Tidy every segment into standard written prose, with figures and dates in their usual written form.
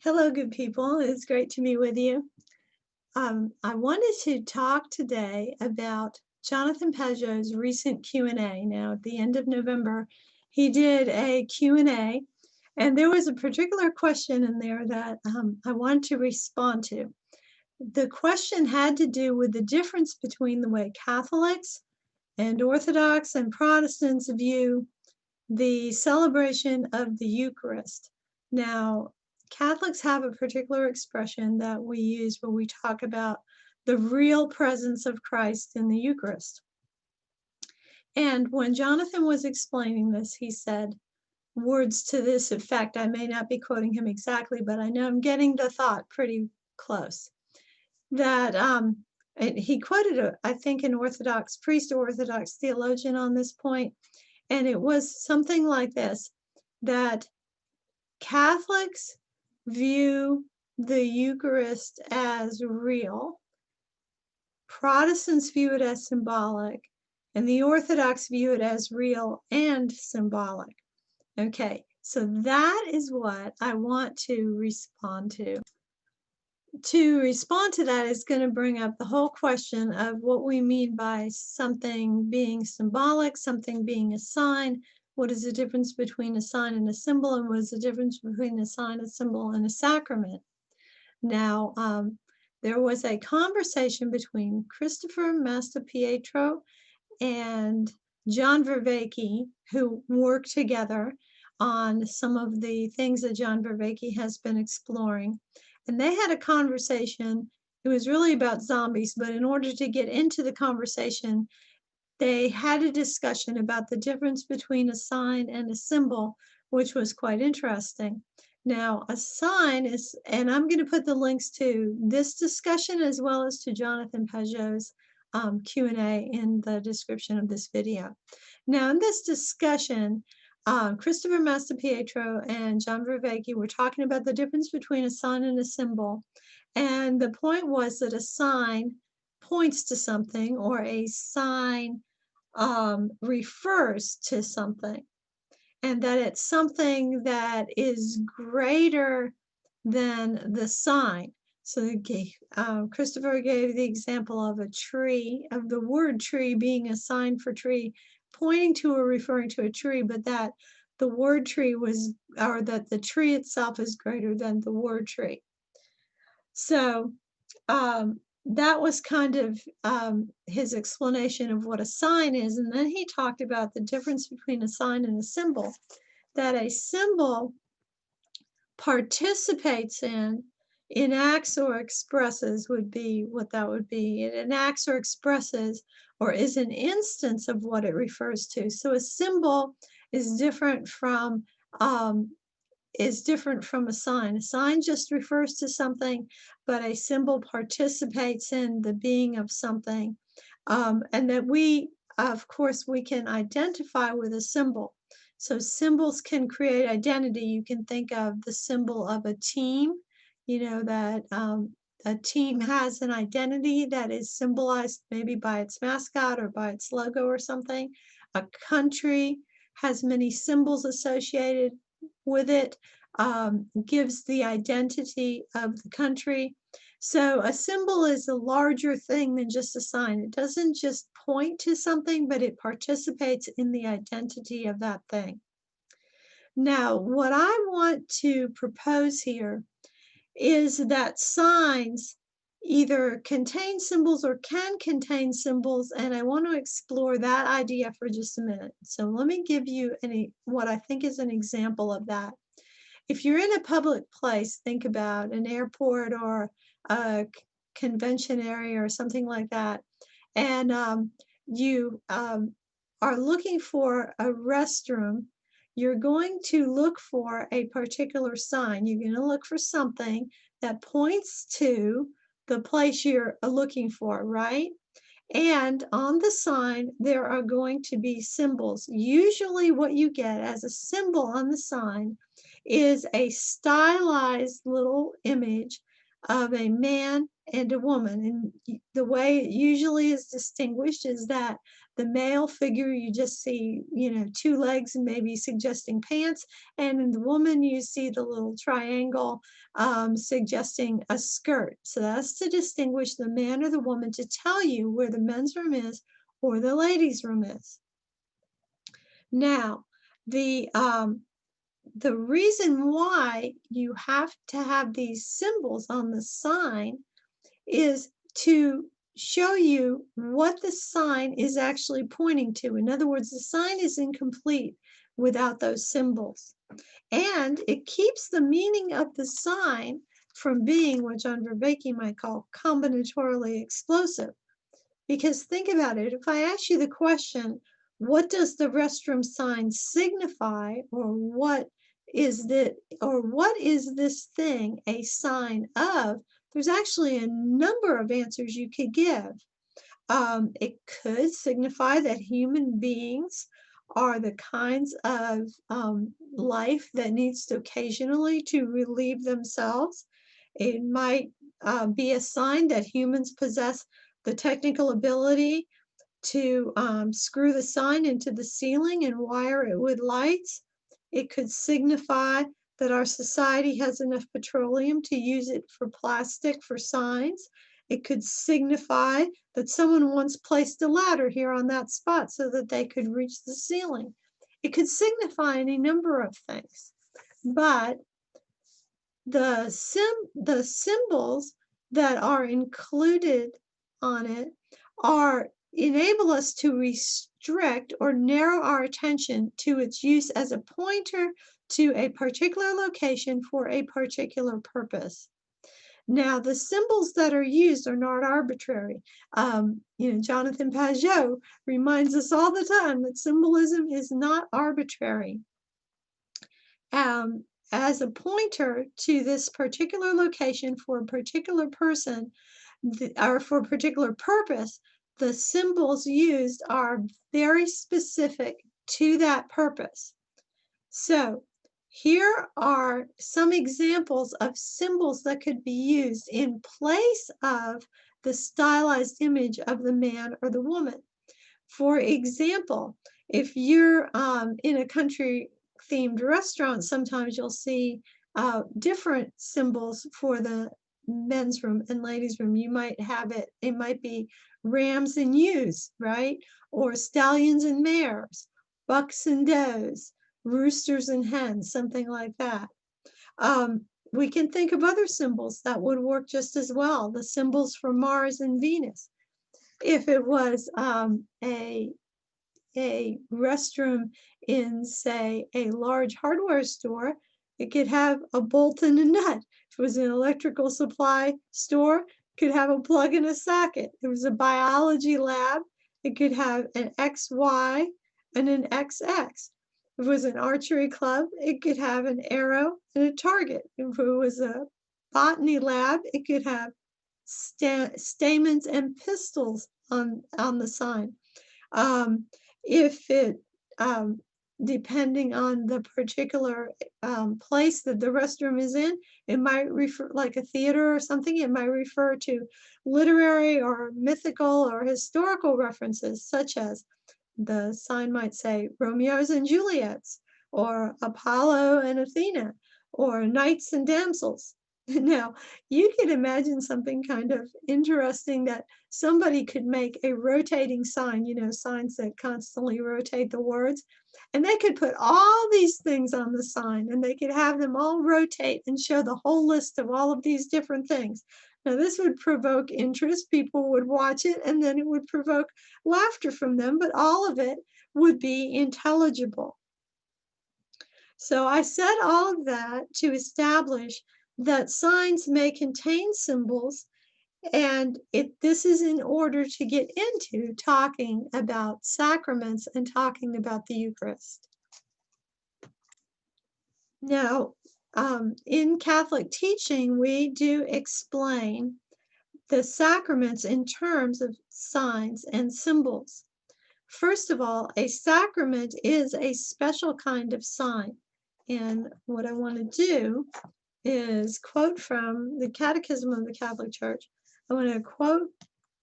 Hello, good people. It's great to meet with you. I wanted to talk today about Jonathan Pageau's recent Q&A. Now, at the end of November, he did a Q&A, and there was a particular question in there that I wanted to respond to. The question had to do with the difference between the way Catholics and Orthodox and Protestants view the celebration of the Eucharist. Now, Catholics have a particular expression that we use when we talk about the real presence of Christ in the Eucharist. And when Jonathan was explaining this, he said words to this effect. I may not be quoting him exactly, but I know I'm getting the thought pretty close. That he quoted, I think, an Orthodox priest or Orthodox theologian on this point, and it was something like this, that Catholics view the Eucharist as real, Protestants view it as symbolic, and the Orthodox view it as real and symbolic. Okay, so that is what I want to respond to. To respond to that is going to bring up the whole question of what we mean by something being symbolic, something being a sign. What is the difference between a sign and a symbol, and what is the difference between a sign, a symbol, and a sacrament? Now, there was a conversation between Christopher Mastropietro and John Vervaeke, who worked together on some of the things that John Vervaeke has been exploring. And they had a conversation. It was really about zombies, but in order to get into the conversation, they had a discussion about the difference between a sign and a symbol, which was quite interesting. Now, a sign is, and I'm going to put the links to this discussion as well as to Jonathan Pageau's Q&A in the description of this video. Now, in this discussion, Christopher Mastropietro and John Vervaeke were talking about the difference between a sign and a symbol. And the point was that a sign points to something, or a sign refers to something, and that it's something that is greater than the sign. So Christopher gave the example of a tree, of the word tree being a sign for tree, pointing to or referring to a tree, but that the word tree was, or that the tree itself is greater than the word tree. So that was kind of his explanation of what a sign is. And then he talked about the difference between a sign and a symbol, that a symbol participates in, enacts or expresses would be what that would be. It enacts or expresses or is an instance of what it refers to. So a symbol is different from a sign. A sign just refers to something, but a symbol participates in the being of something. And that we, of course, we can identify with a symbol. So symbols can create identity. You can think of the symbol of a team, that a team has an identity that is symbolized maybe by its mascot or by its logo or something. A country has many symbols associated with it, gives the identity of the country. So a symbol is a larger thing than just a sign. It doesn't just point to something, but it participates in the identity of that thing. Now, what I want to propose here is that signs either contain symbols or can contain symbols, and I want to explore that idea for just a minute. So let me give you what I think is an example of that. If you're in a public place, think about an airport or a convention area or something like that, and you are looking for a restroom, you're going to look for a particular sign. You're going to look for something that points to the place you're looking for, right? And on the sign, there are going to be symbols. Usually what you get as a symbol on the sign is a stylized little image of a man and a woman. And the way it usually is distinguished is that the male figure, you just see, two legs and maybe suggesting pants. And in the woman, you see the little triangle suggesting a skirt. So that's to distinguish the man or the woman, to tell you where the men's room is or the ladies' room is. Now, the reason why you have to have these symbols on the sign is to show you what the sign is actually pointing to. In other words, the sign is incomplete without those symbols. And it keeps the meaning of the sign from being what John Vervaeke might call combinatorially explosive. Because think about it, if I ask you the question, what does the restroom sign signify, or what is this thing a sign of? There's actually a number of answers you could give. It could signify that human beings are the kinds of life that needs to occasionally to relieve themselves. It might be a sign that humans possess the technical ability to screw the sign into the ceiling and wire it with lights. It could signify that our society has enough petroleum to use it for plastic for signs. It could signify that someone once placed a ladder here on that spot so that they could reach the ceiling. It could signify any number of things. But the symbols that are included on it enable us to restrict or narrow our attention to its use as a pointer to a particular location for a particular purpose. Now, the symbols that are used are not arbitrary. Jonathan Pageau reminds us all the time that symbolism is not arbitrary. As a pointer to this particular location for a particular person, or for a particular purpose, the symbols used are very specific to that purpose. So here are some examples of symbols that could be used in place of the stylized image of the man or the woman. For example, if you're in a country-themed restaurant, sometimes you'll see different symbols for the men's room and ladies' room. You might have it might be rams and ewes, right? Or stallions and mares, bucks and does, roosters and hens, something like that. We can think of other symbols that would work just as well, the symbols for Mars and Venus. If it was a restroom in, say, a large hardware store, it could have a bolt and a nut. If it was an electrical supply store, it could have a plug and a socket. If it was a biology lab, it could have an XY and an XX. If it was an archery club, it could have an arrow and a target. If it was a botany lab, it could have stamens and pistils on the sign. If it, depending on the particular place that the restroom is in, it might refer, like a theater or something, it might refer to literary or mythical or historical references, such as the sign might say Romeo's and Juliet's, or Apollo and Athena, or knights and damsels. Now, you can imagine something kind of interesting, that somebody could make a rotating sign, signs that constantly rotate the words, and they could put all these things on the sign, and they could have them all rotate and show the whole list of all of these different things. Now, this would provoke interest. People would watch it, and then it would provoke laughter from them, but all of it would be intelligible. So I said all of that to establish that signs may contain symbols, and this is in order to get into talking about sacraments and talking about the Eucharist. Now, in Catholic teaching, we do explain the sacraments in terms of signs and symbols. First of all, a sacrament is a special kind of sign. And what I want to do is quote from the Catechism of the Catholic Church. I want to quote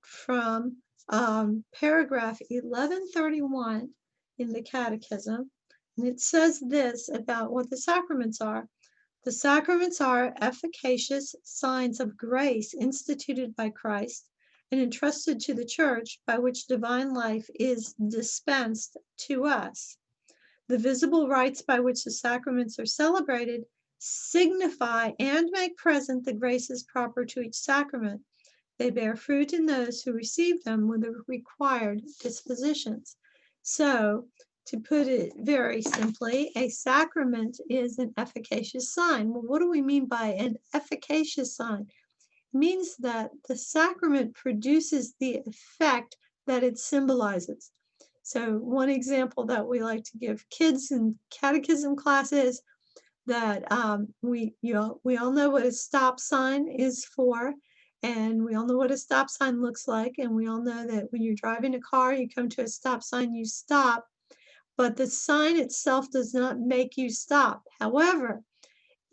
from paragraph 1131 in the Catechism, and it says this about what the sacraments are. The sacraments are efficacious signs of grace instituted by Christ and entrusted to the Church, by which divine life is dispensed to us. The visible rites by which the sacraments are celebrated signify and make present the graces proper to each sacrament. They bear fruit in those who receive them with the required dispositions. So, to put it very simply, a sacrament is an efficacious sign. Well, what do we mean by an efficacious sign? It means that the sacrament produces the effect that it symbolizes. So one example that we like to give kids in catechism classes, that we all know what a stop sign is for, and we all know what a stop sign looks like, and we all know that when you're driving a car, you come to a stop sign, you stop, but the sign itself does not make you stop. However,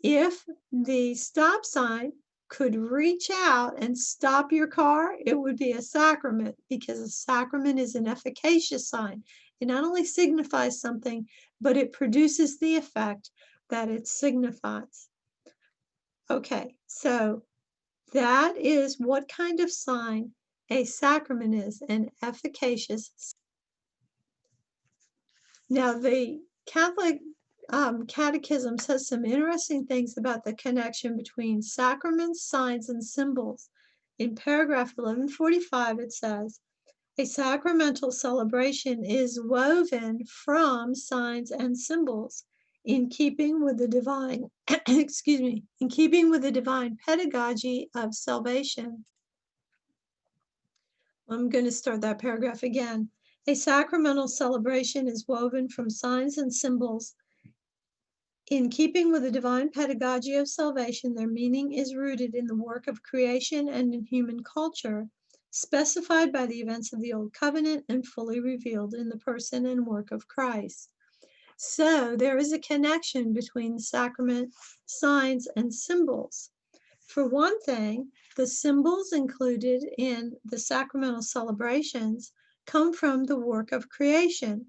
if the stop sign could reach out and stop your car, it would be a sacrament, because a sacrament is an efficacious sign. It not only signifies something, but it produces the effect that it signifies. Okay, so that is what kind of sign a sacrament is, an efficacious. Now, the Catholic Catechism says some interesting things about the connection between sacraments, signs, and symbols. In paragraph 1145, it says, a sacramental celebration is woven from signs and symbols in keeping with the divine, in keeping with the divine pedagogy of salvation. I'm going to start that paragraph again. A sacramental celebration is woven from signs and symbols. In keeping with the divine pedagogy of salvation, their meaning is rooted in the work of creation and in human culture, specified by the events of the Old Covenant and fully revealed in the person and work of Christ. So there is a connection between sacrament, signs, and symbols. For one thing, the symbols included in the sacramental celebrations come from the work of creation.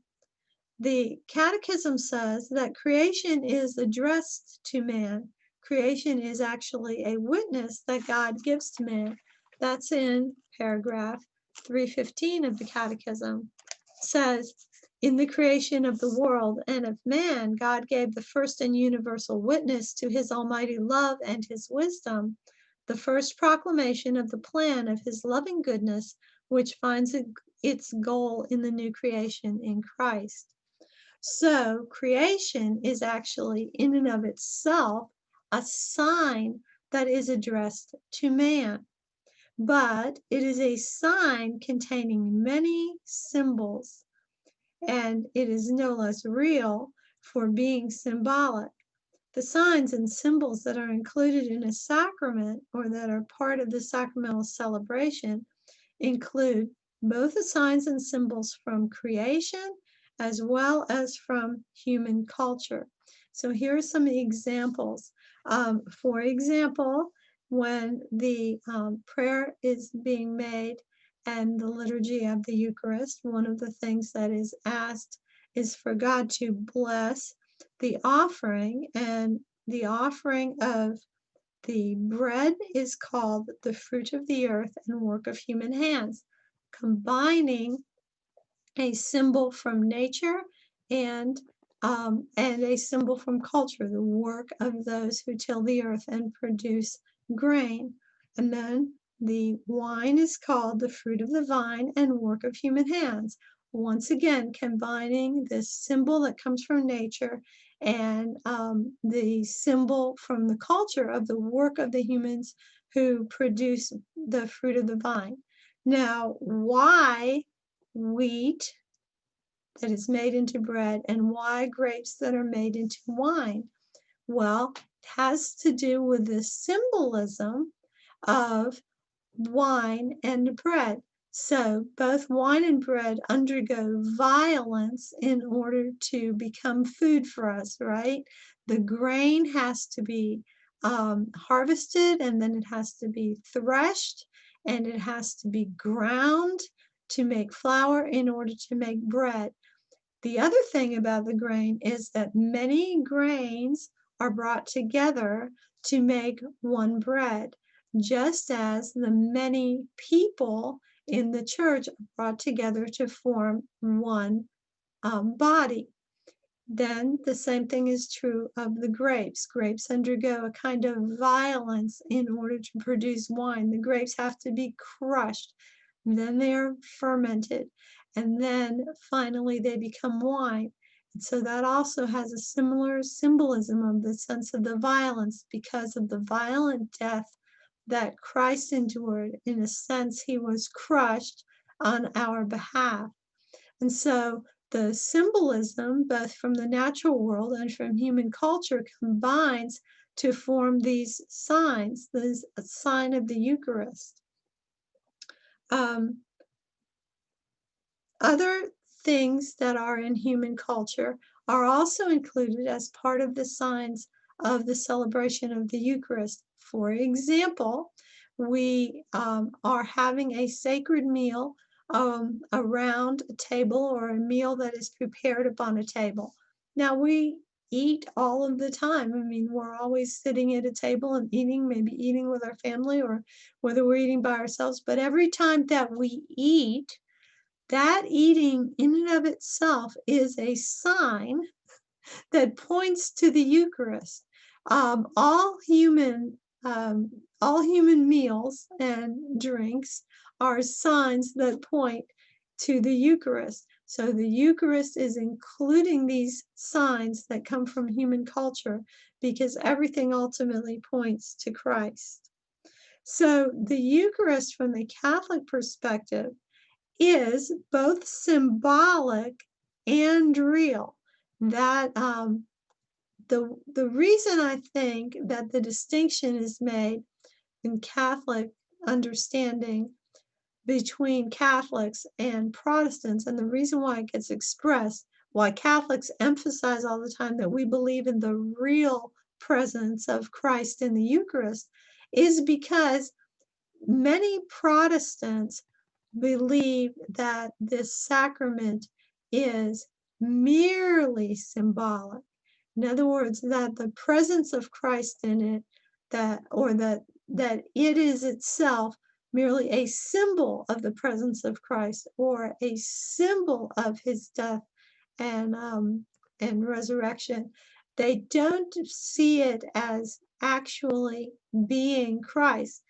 The Catechism says that creation is addressed to man. Creation is actually a witness that God gives to man. That's in paragraph 315 of the Catechism. It says, in the creation of the world and of man, God gave the first and universal witness to his almighty love and his wisdom, the first proclamation of the plan of his loving goodness, which finds its goal in the new creation in Christ. So creation is actually in and of itself a sign that is addressed to man, but it is a sign containing many symbols, and it is no less real for being symbolic. The signs and symbols that are included in a sacrament, or that are part of the sacramental celebration, include both the signs and symbols from creation as well as from human culture. So here are some examples. For example, when the prayer is being made and the liturgy of the Eucharist, one of the things that is asked is for God to bless the offering, and the offering of the bread is called the fruit of the earth and work of human hands, combining a symbol from nature and a symbol from culture, the work of those who till the earth and produce grain. And then the wine is called the fruit of the vine and work of human hands. Once again, combining this symbol that comes from nature and the symbol from the culture of the work of the humans who produce the fruit of the vine. Now, why wheat that is made into bread and why grapes that are made into wine? Well, it has to do with the symbolism of wine and bread. So both wine and bread undergo violence in order to become food for us, right? The grain has to be harvested, and then it has to be threshed, and it has to be ground to make flour in order to make bread. The other thing about the grain is that many grains are brought together to make one bread, just as the many people in the church are brought together to form one body. Then the same thing is true of the grapes. Grapes undergo a kind of violence in order to produce wine. The grapes have to be crushed, then they're fermented, and then finally they become wine. And so that also has a similar symbolism of the sense of the violence, because of the violent death that Christ endured. In a sense, he was crushed on our behalf. And so the symbolism, both from the natural world and from human culture, combines to form these signs, this sign of the Eucharist. Other things that are in human culture are also included as part of the signs of the celebration of the Eucharist. For example, we are having a sacred meal around a table, or a meal that is prepared upon a table. Now, we eat all of the time. I mean, we're always sitting at a table and eating, maybe eating with our family, or whether we're eating by ourselves. But every time that we eat, that eating in and of itself is a sign that points to the Eucharist. All human meals and drinks are signs that point to the Eucharist. So the Eucharist is including these signs that come from human culture, because everything ultimately points to Christ. So the Eucharist, from the Catholic perspective, is both symbolic and real. That the reason I think that the distinction is made in Catholic understanding between Catholics and Protestants, and the reason why it gets expressed, why Catholics emphasize all the time that we believe in the real presence of Christ in the Eucharist, is because many Protestants believe that this sacrament is merely symbolic. In other words, that the presence of Christ in it, that it is itself merely a symbol of the presence of Christ, or a symbol of his death and resurrection. They don't see it as actually being Christ.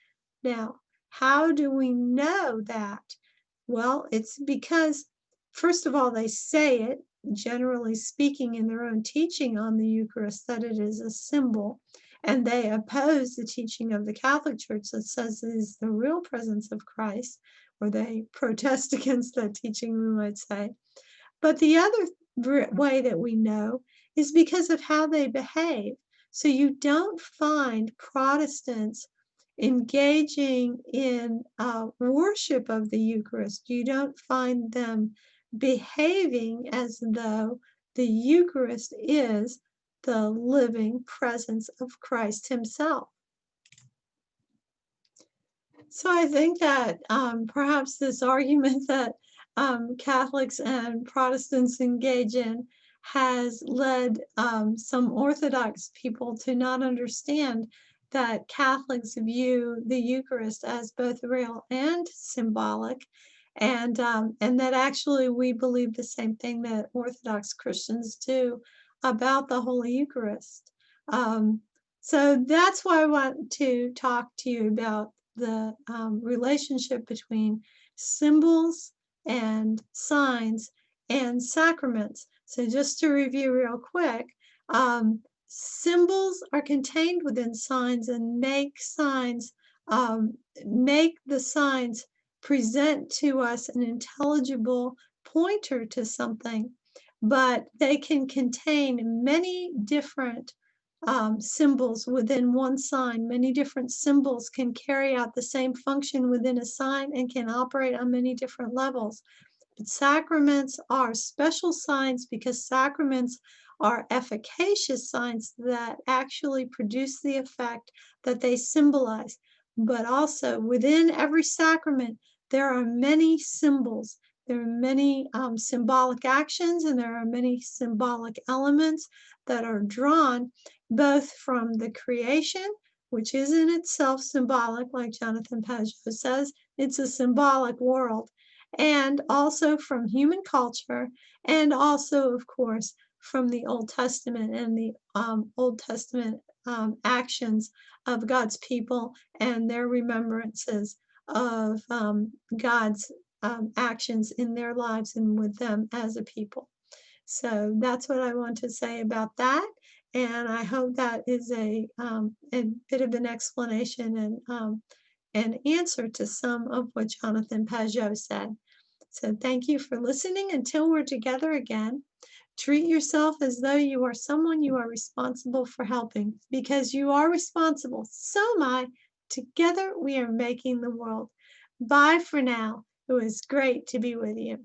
Now, how do we know that? Well, it's because, first of all, they say it, generally speaking, in their own teaching on the Eucharist, that it is a symbol, and they oppose the teaching of the Catholic Church that says it is the real presence of Christ, or they protest against that teaching, we might say. But the other way that we know is because of how they behave. So you don't find Protestants engaging in worship of the Eucharist. You don't find them behaving as though the Eucharist is the living presence of Christ himself. So I think that perhaps this argument that Catholics and Protestants engage in has led some Orthodox people to not understand that Catholics view the Eucharist as both real and symbolic, and that actually we believe the same thing that Orthodox Christians do about the Holy Eucharist. So that's why I want to talk to you about the relationship between symbols and signs and sacraments. So just to review real quick, symbols are contained within signs and make the signs present to us an intelligible pointer to something, but they can contain many different symbols within one sign. Many different symbols can carry out the same function within a sign and can operate on many different levels. But sacraments are special signs because sacraments are efficacious signs that actually produce the effect that they symbolize. but also within every sacrament, there are many symbols. There are many symbolic actions, and there are many symbolic elements that are drawn both from the creation, which is in itself symbolic, like Jonathan Pageau says, it's a symbolic world, and also from human culture, and also, of course, from the Old Testament and the Old Testament actions of God's people and their remembrances of God's actions in their lives and with them as a people. So that's what I want to say about that. And I hope that is a bit of an explanation and an answer to some of what Jonathan Pageau said. So thank you for listening. Until we're together again, treat yourself as though you are someone you are responsible for helping, because you are responsible. So am I. Together we are making the world. Bye for now. It was great to be with you.